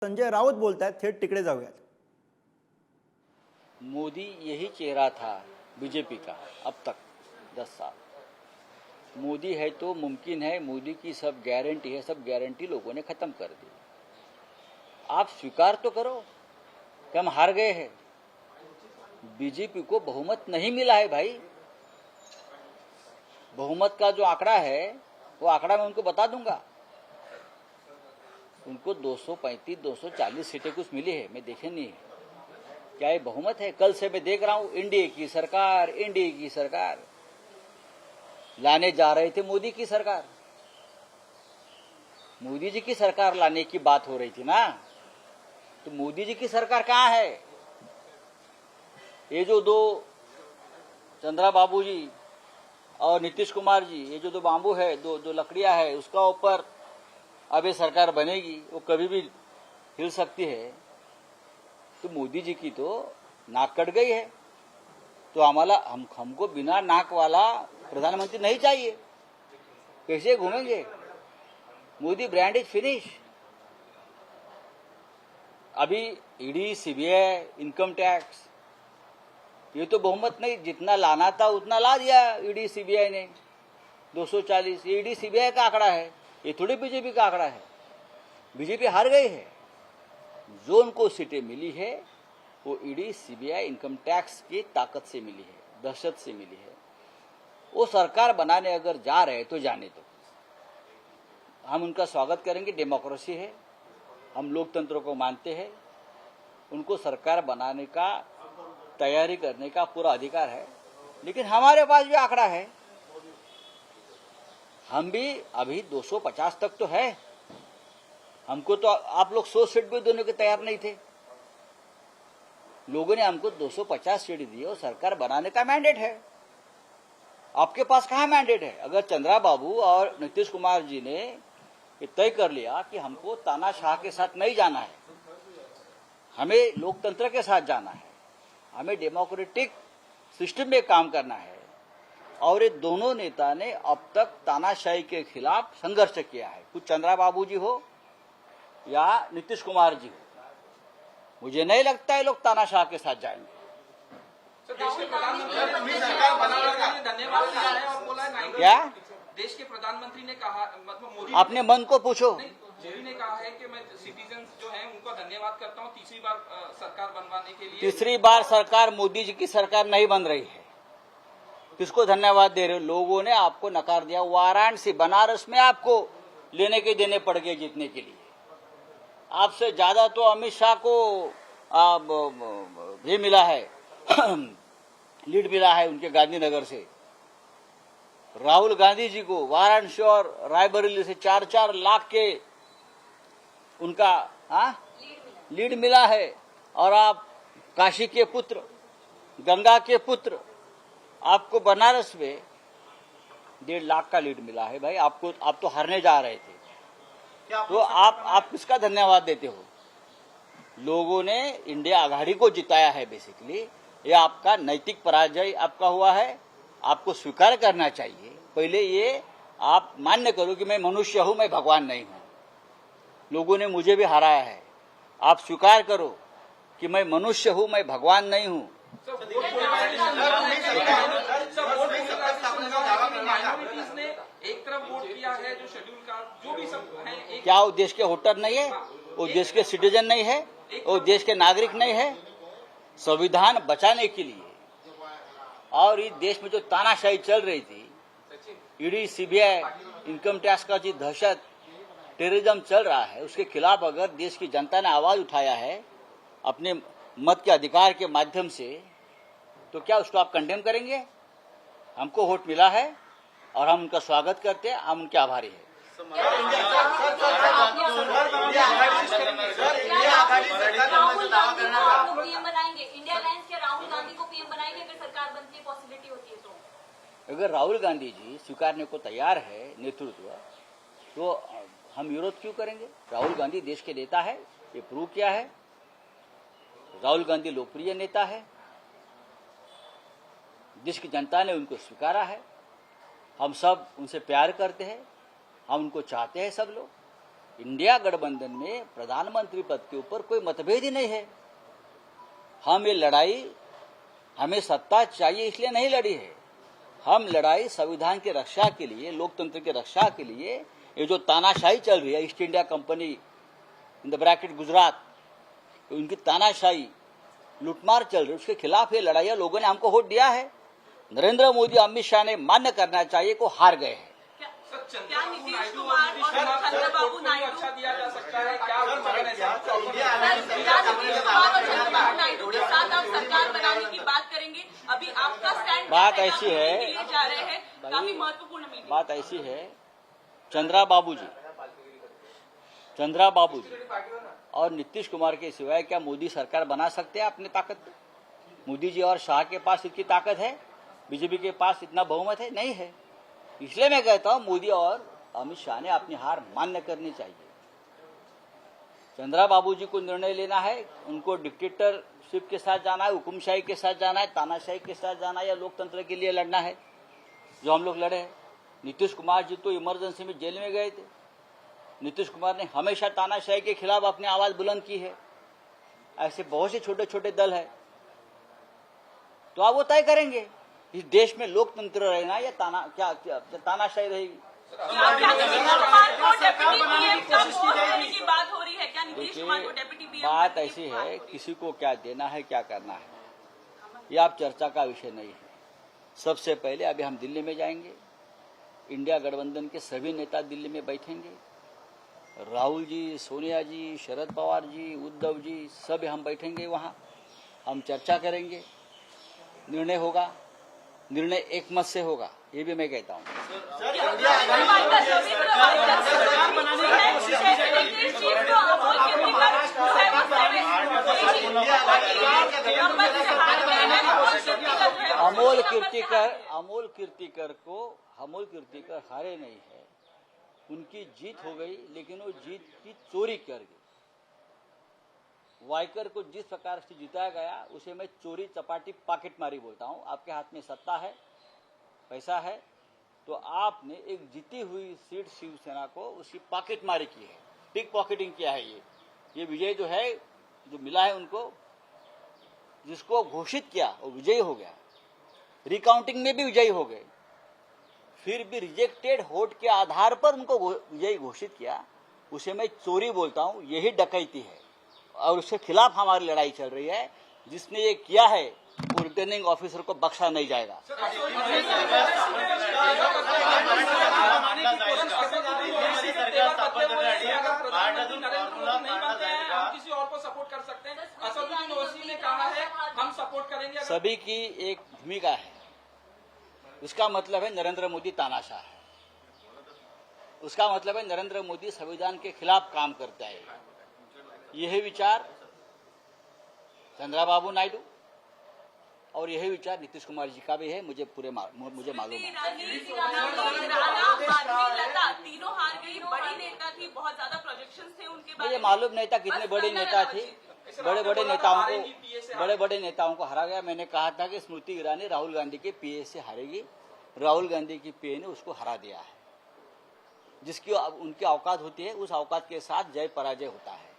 संजय राउत बोलतायत थेट तिकडे जाऊयात। मोदी यही चेहरा था बीजेपी का अब तक 10 साल। मोदी है तो मुमकिन है, मोदी की सब गारंटी है, सब गारंटी लोगों ने खत्म कर दी। आप स्वीकार तो करो कि हम हार गए हैं। बीजेपी को बहुमत नहीं मिला है भाई। बहुमत का जो आंकड़ा है वो आंकड़ा मैं उनको बता दूंगा। उनको 235 240 सीटें कुछ मिली है, मैं देखे नहीं है क्या ये बहुमत है। कल से मैं देख रहा हूं एनडीए की सरकार लाने जा रहे थे मोदी की सरकार। मोदी जी की सरकार लाने की बात हो रही थी ना, तो मोदी जी की सरकार कहां है? ये जो दो चंद्रा बाबू जी और नीतीश कुमार जी, ये जो दो बांबू है, दो लकड़ियां है, उसका ऊपर अब ये सरकार बनेगी, वो कभी भी हिल सकती है। तो मोदी जी की तो नाक कट गई है, तो हमको बिना नाक वाला प्रधानमंत्री नहीं चाहिए। कैसे घूमेंगे? Modi brand is finish. अभी ईडी, सीबीआई, इनकम टैक्स, ये तो बहुमत नहीं, जितना लाना था उतना ला दिया ईडी सीबीआई ने। 240 ये ईडी सीबीआई का आंकड़ा है, ये थोड़ी बीजेपी का आंकड़ा है। बीजेपी हार गई है। जो उनको सीटें मिली है वो ईडी, सीबीआई, इनकम टैक्स की ताकत से मिली है, दहशत से मिली है। वो सरकार बनाने अगर जा रहे तो जाने दो, हम उनका स्वागत करेंगे। डेमोक्रेसी है, हम लोकतंत्र को मानते हैं। उनको सरकार बनाने का तैयारी करने का पूरा अधिकार है। लेकिन हमारे पास भी आंकड़ा है, हम भी अभी 250 तक तो है। हमको तो आप लोग 100 सीट भी देने के तैयार नहीं थे। लोगों ने हमको 250 सीट दी और सरकार बनाने का मैंडेट है। आपके पास कहां मैंडेट है? अगर चंद्रा बाबू और नीतीश कुमार जी ने तय कर लिया कि हमको तानाशाह के साथ नहीं जाना है, हमें लोकतंत्र के साथ जाना है, हमें डेमोक्रेटिक सिस्टम में काम करना है, और ये दोनों नेता ने अब तक तानाशाही के खिलाफ संघर्ष किया है, कुछ चंद्रा बाबू जी हो या नीतीश कुमार जी हो, मुझे नहीं लगता है लोग तानाशाह के साथ जाएंगे। देश के प्रधानमंत्री ने सरकार बनाने के लिए धन्यवाद दिया है और बोला है क्या देश के प्रधानमंत्री ने कहा, मतलब मोदी अपने मन को पूछो। मोदी ने कहा है कि मैं सिटीजन जो हैं उनको धन्यवाद करता हूं तीसरी बार सरकार बनवाने के लिए। तीसरी बार सरकार मोदी जी की सरकार नहीं बन रही है। किसको धन्यवाद दे रहे हो? लोगों ने आपको नकार दिया। वाराणसी, बनारस में आपको लेने के देने पड़ गए जीतने के लिए। आपसे ज्यादा तो अमित शाह को ये मिला है लीड मिला है उनके गांधीनगर से। राहुल गांधी जी को वाराणसी और रायबरेली से 4-4 लाख के उनका लीड मिला है। और आप काशी के पुत्र, गंगा के पुत्र, आपको बनारस में 1.5 लाख का लीड मिला है। भाई आपको, आप तो हारने जा रहे थे, तो आप किसका धन्यवाद देते हो? लोगों ने इंडिया आघाड़ी को जिताया है। बेसिकली ये आपका नैतिक पराजय आपका हुआ है, आपको स्वीकार करना चाहिए। पहले ये आप मान्य करो कि मैं मनुष्य हूं, मैं भगवान नहीं हूं। लोगों ने मुझे भी हराया है। आप स्वीकार करो कि मैं मनुष्य हूं, मैं भगवान नहीं हूं। ने एक तरफ वोट किया है, जो शेड्यूल का जो भी सब है, क्या वो देश के वोटर नहीं है? वो देश के सिटीजन नहीं है? वो देश के नागरिक नहीं है? संविधान बचाने के लिए और इस देश में जो तानाशाही चल रही थी, ईडी, सीबीआई, इनकम टैक्स का जो दहशत, टेररिज्म चल रहा है, उसके खिलाफ अगर देश की जनता ने आवाज उठाया है अपने मत के अधिकार के माध्यम से, तो क्या उसको आप कंडेम करेंगे? हमको वोट मिला है और हम उनका स्वागत करते हैं, हम उनके आभारी हैं। अगर राहुल गांधी जी स्वीकारने को तैयार है नेतृत्व, तो हम विरोध क्यों करेंगे? राहुल गांधी देश के नेता है, ये प्रूव किया है। राहुल गांधी लोकप्रिय नेता है, देश की जनता ने उनको स्वीकारा है। हम सब उनसे प्यार करते हैं, हम उनको चाहते हैं सब लोग। इंडिया गठबंधन में प्रधानमंत्री पद के ऊपर कोई मतभेद ही नहीं है। हम ये लड़ाई हमें सत्ता चाहिए इसलिए नहीं लड़ी है। हम लड़ाई संविधान की रक्षा के लिए, लोकतंत्र की रक्षा के लिए, ये जो तानाशाही चल रही है, east India company in the bracket Gujarat, उनकी तानाशाही लूटमार चल रही है, उसके खिलाफ ये लड़ाई है। लोगों ने हमको वोट दिया है। नरेंद्र मोदी, अमित शाह ने मान्य करना चाहिए को हार गए हैं। क्या नीतीश कुमार और चंद्रबाबू नायडू अच्छा दिया जा सकता है? क्या नीतीश कुमार और चंद्रबाबू नायडू के साथ आप सरकार बनाने की बात करेंगे? अभी आपका स्टैंड बात ऐसी है, जा रहे हैं, काफी महत्वपूर्ण मीटिंग। बात ऐसी है, चंद्रा बाबू जी और नीतीश कुमार के सिवाय क्या मोदी सरकार बना सकते हैं अपनी ताकत पे? मोदी जी और शाह के पास इतनी ताकत है? बीजेपी के पास इतना बहुमत है? नहीं है। इसलिए मैं कहता हूं मोदी और अमित शाह ने अपनी हार मान्य करनी चाहिए। चंद्रा बाबू जी को निर्णय लेना है, उनको डिक्टेटरशिप के साथ जाना है, हुकुमशाही के साथ जाना है, तानाशाही के साथ जाना है, या लोकतंत्र के लिए लड़ना है जो हम लोग लड़े हैं। नीतीश कुमार जी तो इमरजेंसी में जेल में गए थे। नीतीश कुमार ने हमेशा तानाशाही के खिलाफ अपनी आवाज बुलंद की है। ऐसे बहुत से छोटे छोटे दल है, तो आप वो तय करेंगे इस देश में लोकतंत्र रहना या तानाशाही रहेगी। बात ऐसी है, किसी को क्या देना है, क्या करना है, ये आप चर्चा का विषय नहीं है। सबसे पहले अभी हम दिल्ली में जाएंगे, इंडिया गठबंधन के सभी नेता दिल्ली में बैठेंगे। राहुल जी, सोनिया जी, शरद पवार जी, उद्धव जी, सब हम बैठेंगे वहाँ। हम चर्चा करेंगे, निर्णय होगा, निर्णय एक मत से होगा, ये भी मैं कहता हूँ। अमोल कीर्तिकर हारे नहीं है, उनकी जीत हो गई, लेकिन वो जीत की चोरी कर गई। वाइकर को जिस प्रकार से जिताया गया उसे मैं चोरी चपाटी पॉकेटमारी बोलता हूं। आपके हाथ में सत्ता है, पैसा है, तो आपने एक जीती हुई सीट शिवसेना को उसकी पॉकेटमारी की है, पिक पॉकेटिंग किया है। ये विजय जो है, जो मिला है उनको, जिसको घोषित किया वो विजयी हो गया। रिकाउंटिंग में भी विजयी हो गए, फिर भी रिजेक्टेड वोट के आधार पर उनको विजयी घोषित किया, उसे मैं चोरी बोलता हूं। यही डकैती है और उसके खिलाफ हमारी लड़ाई चल रही है। जिसने ये किया है वो रिटर्निंग ऑफिसर को बख्शा नहीं जाएगा। किसी और को सपोर्ट कर सकते हैं, असदुद्दीन ओवैसी ने कहा है हम सपोर्ट करेंगे। सभी की एक भूमिका है। उसका मतलब है नरेंद्र मोदी तानाशाह है, उसका मतलब है नरेंद्र मोदी संविधान के खिलाफ काम करता है। यही विचार चंद्रबाबू नायडू और यही विचार नीतीश कुमार जी का भी है। मुझे मालूम है। तीनों हार गई, बड़ी नेता थी, बहुत ज्यादा प्रोजेक्शंस थे उनके बारे में। मुझे मालूम नहीं था कितने बड़े नेता थे। बड़े नेताओं को हरा गया। मैंने कहा था कि स्मृति ईरानी राहुल गांधी के पीए से हारेगी। राहुल गांधी की पीए ने उसको हरा दिया है। जिसकी उनकी औकात होती है, उस औकात के साथ जय पराजय होता है।